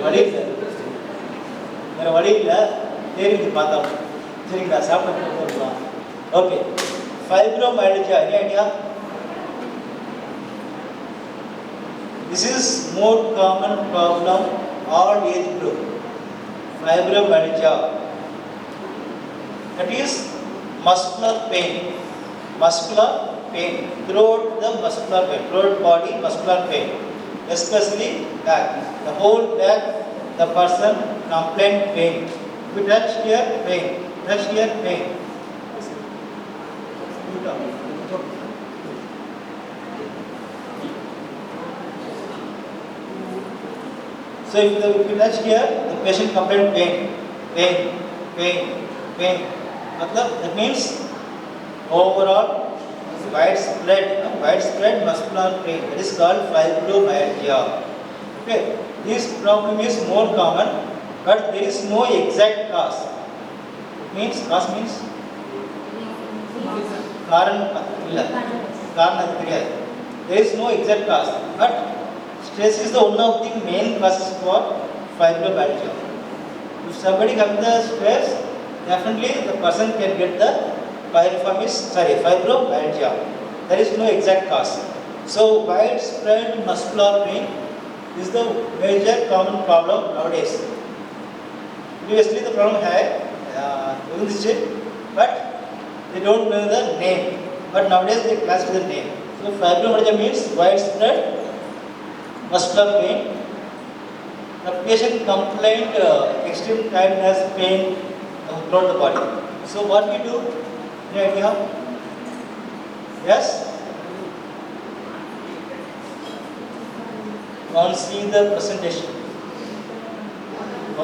வழி இல்லை, வேறு வழி இல்லை, தேடி பார்த்தோம். சரிங்களா, சாப்பிட்டு போகலாம். Okay, fibromyalgia, any idea? This is more common problem all age group. Fibromyalgia, that is muscular pain. Muscular pain throughout the muscular pain, throughout body muscular pain, especially back. The whole back, the person complain pain. We touch here pain, touch here pain. So if you touch here, the patient complain pain, pain, pain, pain. That means overall widespread muscular pain. That is called fibromyalgia. Okay, this problem is more common, but there is no exact cause. Cause means காரணம் இல்லை, காரணம் தெரியாது. There is no exact cause, but stress is the one of the main causes for fibromyalgia. If somebody has the stress, definitely the person can get the fibromyalgia. There is no exact cause. So widespread muscular pain is the major common problem nowadays. Previously the problem had but they don't know the name. But nowadays they classify the name. So fibromyalgia means widespread muscular pain. The patient complained extreme tiredness, pain throughout the body. So what we do? Any idea? Yes? On see the presentation.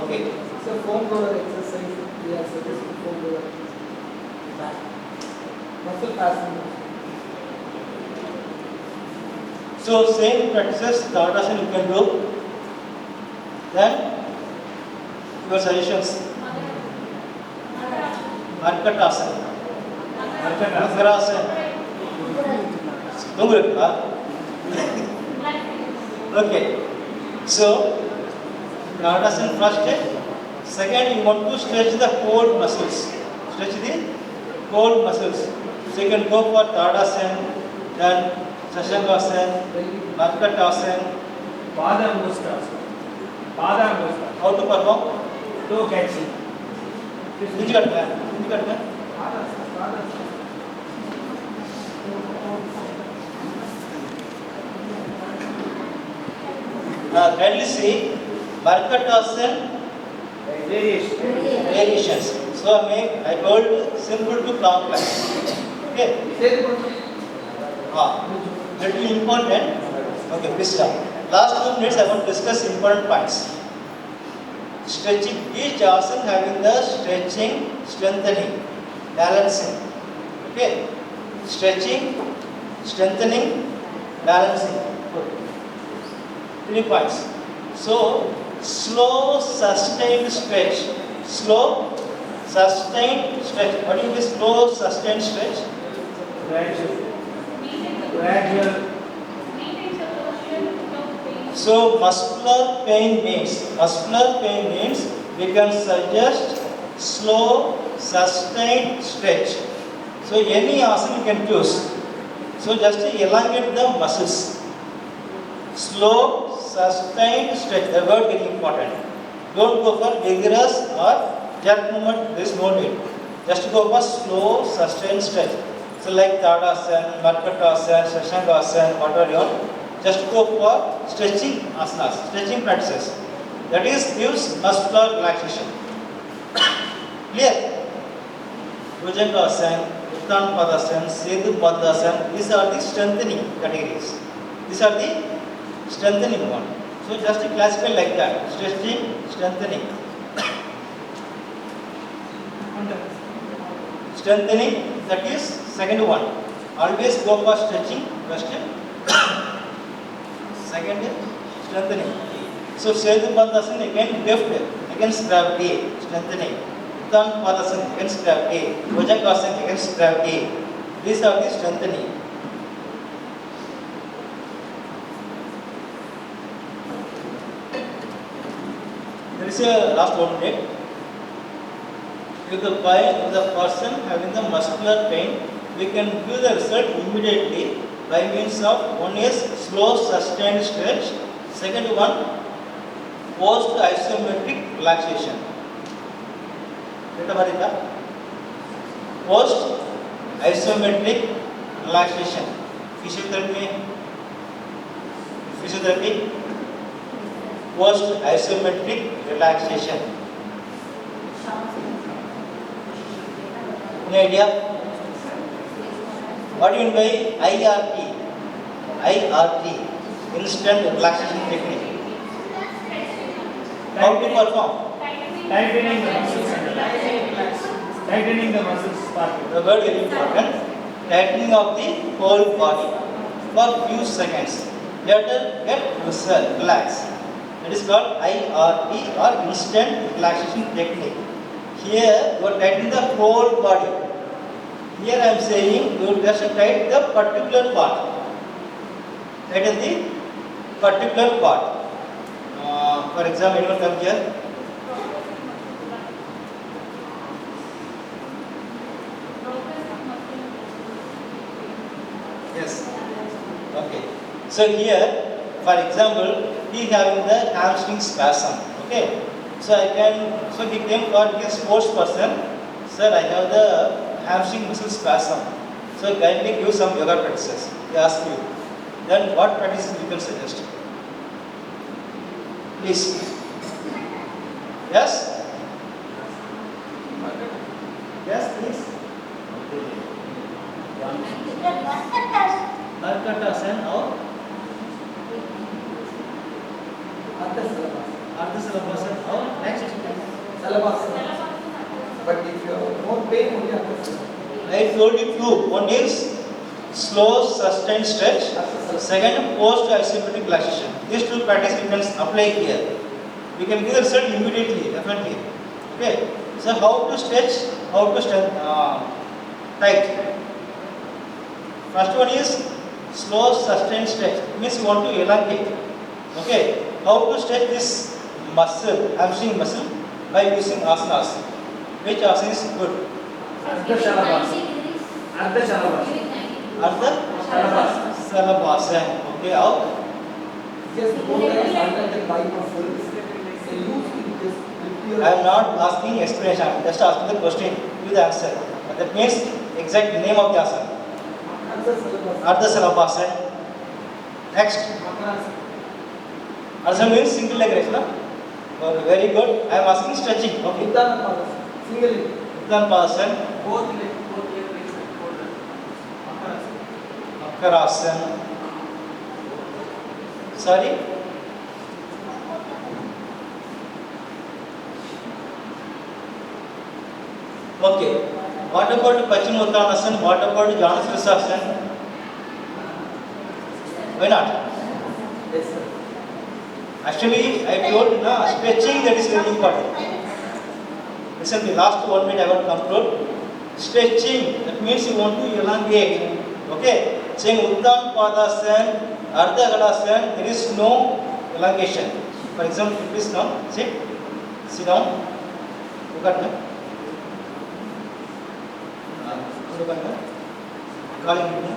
Okay. So foam roller exercise, we are suggesting foam roller. Back. Muscle passing. So same practices, Yogasana you can do. Then your suggestions. Backache. Okay. So Kandhan first. Second, you want to stretch the core muscles. Stretch the core muscles. So you can go for Kandhan, then Shashangasana, Backache, Badam-Mustasana. How to perform? Toe catching. Hindi karna hai. Kindly see Backache variations. So I told simple to complex. Okay. Little important. Okay, please stop. Last 2 minutes I want to discuss important points. Stretching, each asana having the stretching, strengthening, balancing. Okay. Stretching, strengthening, balancing. 3 points. So slow sustained stretch. Slow sustained stretch. What is this slow sustained stretch? Gradual. So muscular pain means we can suggest slow sustained stretch. So any asana you can choose. So just elongate the muscles. Slow sustained stretch. The word very important. Don't go for vigorous or jerk movement. There is no need. Just go for slow sustained stretch. So like Kandhan, Backache, Shashangasana, whatever you want. Just go for stretching asanas, stretching practices. That is gives muscular relaxation. Clear? Yogasana, on25.03.2024, Sedu Padasana. These are the strengthening categories. These are the strengthening one. So just classify like that. Stretching, strengthening. Strengthening, that is second one. Always go for stretching first. Second is strengthening. So Sedu Padasana again left against gravity, strengthening. On25.03.2024 against gravity. Yogasana against gravity. These are the strengthening. There is a last 1 minute. If the person having the muscular pain, we can give the result immediately by means of one is slow sustained stretch, second one post isometric relaxation. Post isometric relaxation. Physiotherapy, post isometric relaxation. Any idea? What do you mean by IRT? IRT, instant relaxation technique. How to perform? Tightening the muscles. Tightening the muscles part. The word very important. Tightening of the whole body for few seconds. Let it get relax. That is called IRT or instant relaxation technique. Here you are tightening the whole body. Here I am saying you just tighten the particular part. Tighten the particular part. For example, anyone come here? Yes. Okay. So here, for example, he having the hamstring spasm. Okay. So he came for a sports person. Sir, I have the hamstring muscle spasm. So kindly give some yoga practices. They ask you. Then what practices you can suggest? Please. Yes? Yes, please. Arkatasana or Ardhasalabhasana or next? Salabhasana. But if you have more pain, only I told you two. One is slow sustained stretch. Second, post isometric relaxation. These two practices we can apply here. We can give the result immediately, definitely. Okay. So how to stretch? How to tight? First one is slow sustained stretch. It means you want to elongate. Okay. How to stretch this muscle, hamstring muscle, by using asanas. Which asana is good? Ardhasalabhasana. Okay, out. just go there and the body muscles. They use it just I am not asking explanation. I am just asking the question. Give the answer. That means exact name of the asana. Ardhasalabhasana. Next. Asana means single leg raise, no? Very good. I am asking stretching. Okay. Single leg. Uttanapasana. Both leg raise and shoulder. Makarasana. Sorry? Okay. What about Paschimottanasana? What about Janasarsasana? Why not? Yes, sir. Actually, I told you, stretching that is very important. Listen, the last 1 minute I want to conclude. Stretching, that means you want to elongate. Okay? Saying Uttanpadasana, Ardhagadasana, there is no elongation. For example, please now, sit down. Look at me. Look at me. Calling me.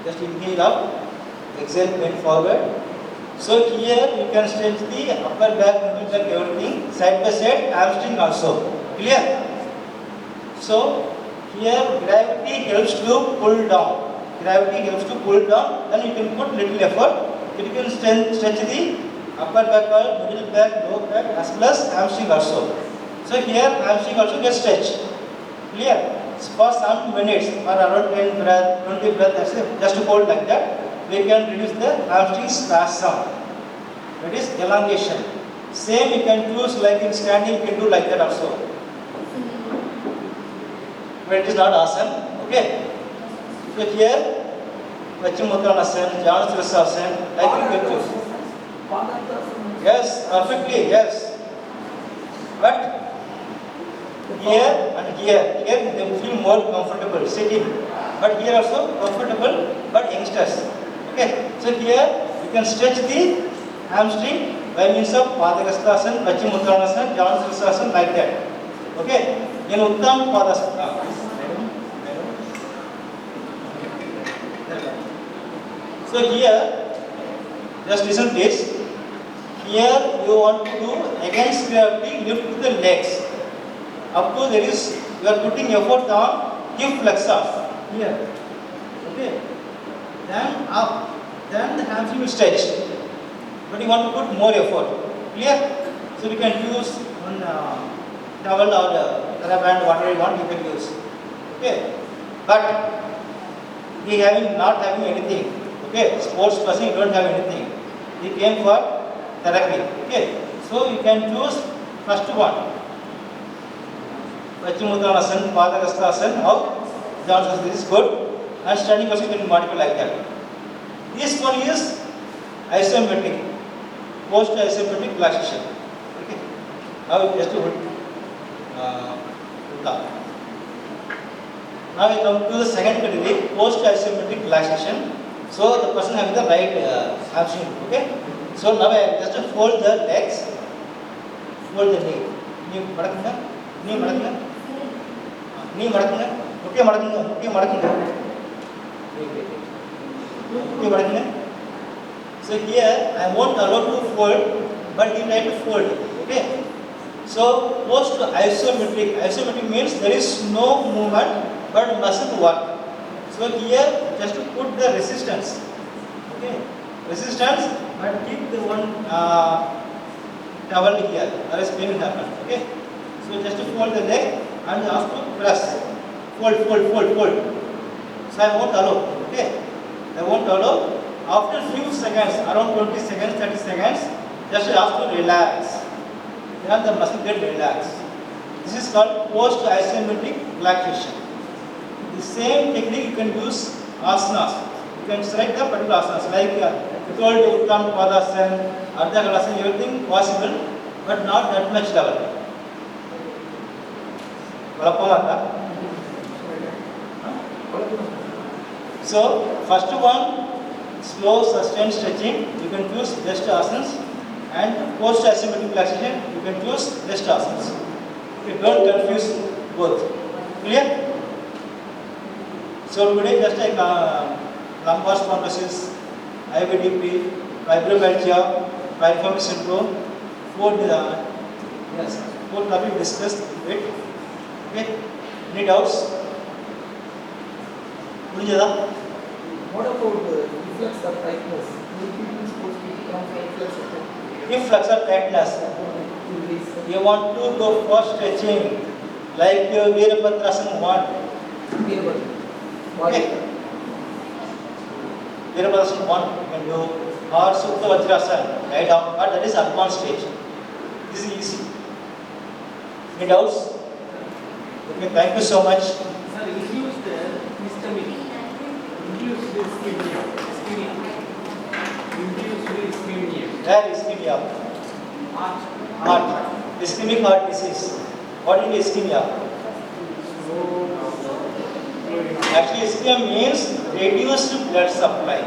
Just inhale out. Exhale, bend forward. So here you can stretch the upper back, middle back, everything, side by side, hamstring also. Clear? So here gravity helps to pull down. Gravity helps to pull down. Then you can put little effort. You can stretch the upper back, middle back, lower back, as well as hamstring also. So here hamstring also gets stretched. Clear? For some minutes or around 10 breath, 20 breath, just to hold like that, we can reduce the hamstring spasm. That is elongation. Same you can choose like in standing, you can do like that also. But it is not asana. Okay. So here, Paschimottanasana, Janasarsasana, like you can choose. Yes, perfectly, yes. But here and here they feel more comfortable sitting. But here also comfortable, but youngsters. Okay, so here you can stretch the hamstring by means of Padagasthasan, Paschimottanasana, Janusasana, like that. Okay? In Uttam Padasana. So here, just listen please. Here you want to do against gravity, lift the legs. Up to there is, you are putting effort on hip flexors. Here. Okay. Then up. Then the hamstring will stretch. But you want to put more effort. Clear? So you can use one towel or rubber band, whatever you want, you can use. Okay? But he not having anything. Okay? Sports person, you don't have anything. He came for therapy. Okay? So you can choose first one. Paschimottanasana, Padagasthasan, or Janusasana. This is good. And standing position you can modify like that. This one is isometric, post isometric relaxation. Okay. Now just to now we come to the second category, post isometric relaxation. So the person having the right hamstring. Okay. So now I just fold the legs, fold the knee. Knee madakuna, knee madakuna, knee madakuna. Okay, madakuna, okay, madakuna. So here I won't allow to fold, but you try to fold. Okay. So post isometric. Isometric means there is no movement but muscle work. So here just to put the resistance. Okay. Resistance, but keep the one towel here. Otherwise pain will happen. Okay. So just to fold the leg and ask to press. Fold, fold, fold, fold. So I won't allow. Okay. I won't allow. After few seconds, around 20 seconds, 30 seconds, just ask to relax. Then the muscle get relaxed. This is called post isometric relaxation. The same technique you can use asanas. You can select the particular asanas like you told Uttam Padasana, Ardha Kalasana, everything possible, but not that much level. So, first one, slow sustained stretching, you can choose best asanas, and post isometric relaxation, you can choose best asanas. Okay, don't confuse both. Clear? So today just like lumbar spondylosis, IVDP, fibromyalgia, piriformis syndrome, four topics discussed. Wait. Okay. Any doubts? What about reflex or tightness? Will people supposed to come for reflex or Reflex or tightness. You want to go for stretching, like Virabhadrasana one. Okay. Virabhadrasana one you can do, or Supta Vajrasana, lie down, but that is advanced stage. This is easy. Any doubts? Okay, thank you so much. Sir, includes the ischemic. Includes the ischemia. Includes the ischemia. Where is ischemia? Heart. Ischemic heart disease. What is ischemia? Actually, ischemia means reduced blood supply.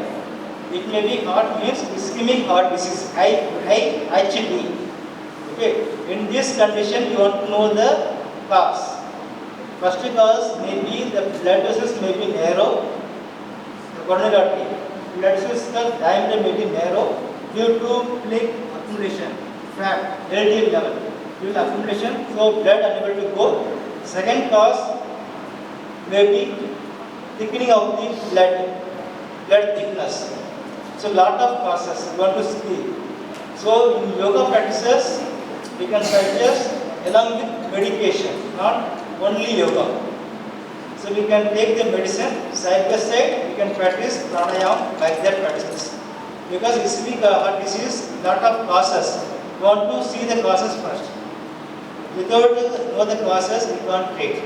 It may be heart means ischemic heart disease. IHD. Okay. In this condition, you want to know the cause. First cause may be the blood vessels may be narrow. The coronary artery. Blood vessels diameter may be narrow due to plaque accumulation, fat, LDL level. Due to accumulation, so blood unable to go. Second cause may be thickening of the blood thickness. So lot of causes you want to see. So in yoga practices, we can suggest along with medication, not only yoga. So we can take the medicine side by side. We can practice pranayama like that practices. Because ischemic heart disease, lot of causes. We want to see the causes first. Without know the causes, we can't treat.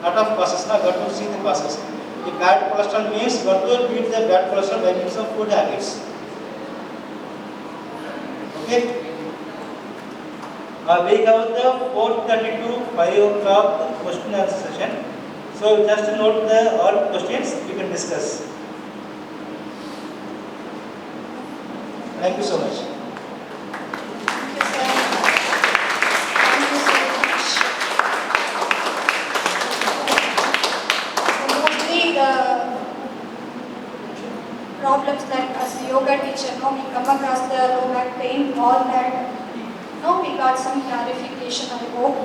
Lot of causes, now got to see the causes. The bad cholesterol means got to treat the bad cholesterol by means of food habits. Okay. We have the 4:30 to 5 o'clock question and answer session. So just note the all questions we can discuss. Thank you so much. Thank you so much. Mostly the problems that as a yoga teacher, we come across the low back pain, all that. We got some clarification, I hope.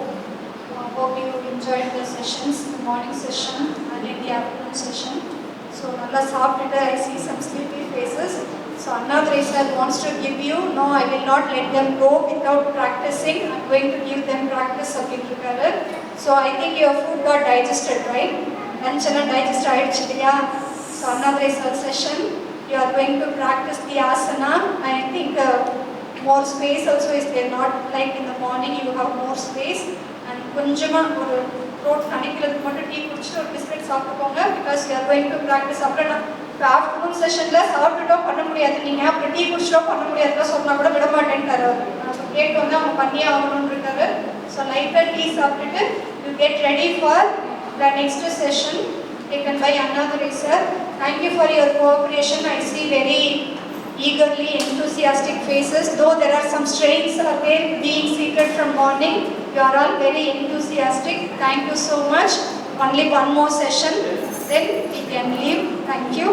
Hope you enjoyed the sessions, the morning session and in the afternoon session. So, nalla saaptittu, I see some sleepy faces. So, Annadhuri sir wants to give you, no, I will not let them go without practicing. I am going to give them practice அப்படின்றிருக்காரு. So, I think your food got digested, right? Lunch எல்லாம் digest ஆயிடுச்சு இல்லையா? So, Annadhuri sir session, you are going to practice the asana. I think more space also is there, not like in the morning you have more space. And கொஞ்சமா ஒரு throat கணிக்கிறதுக்கு மட்டும் tea குடிச்சிட்டு ஒரு biscuit சாப்பிட்டுக்கோங்க, because you are going to practice. அப்புறம் afternoon செஷன்ல சாப்பிட்டுட்டோ பண்ண முடியாது, நீங்க அப்புறம் டீ குடிச்சிட்டோ பண்ண முடியாதுன்னா சொன்னா கூட விட மாட்டேன்ட்டாரு அவர். நம்ம கேட்டு வந்து அவங்க பண்ணியே ஆகணும்னு இருக்காரு. ஸோ லைட்டாக டீ சாப்பிட்டுட்டு you get ready for the next session taken by Annadhuri sir. Thank you for your cooperation. I see very eagerly enthusiastic faces, though there are some strains are there being seated from morning. You are all very enthusiastic. Thank you so much. Only one more session, then we can leave. Thank you.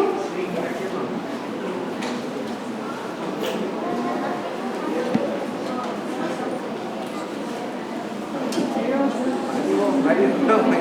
I didn't know.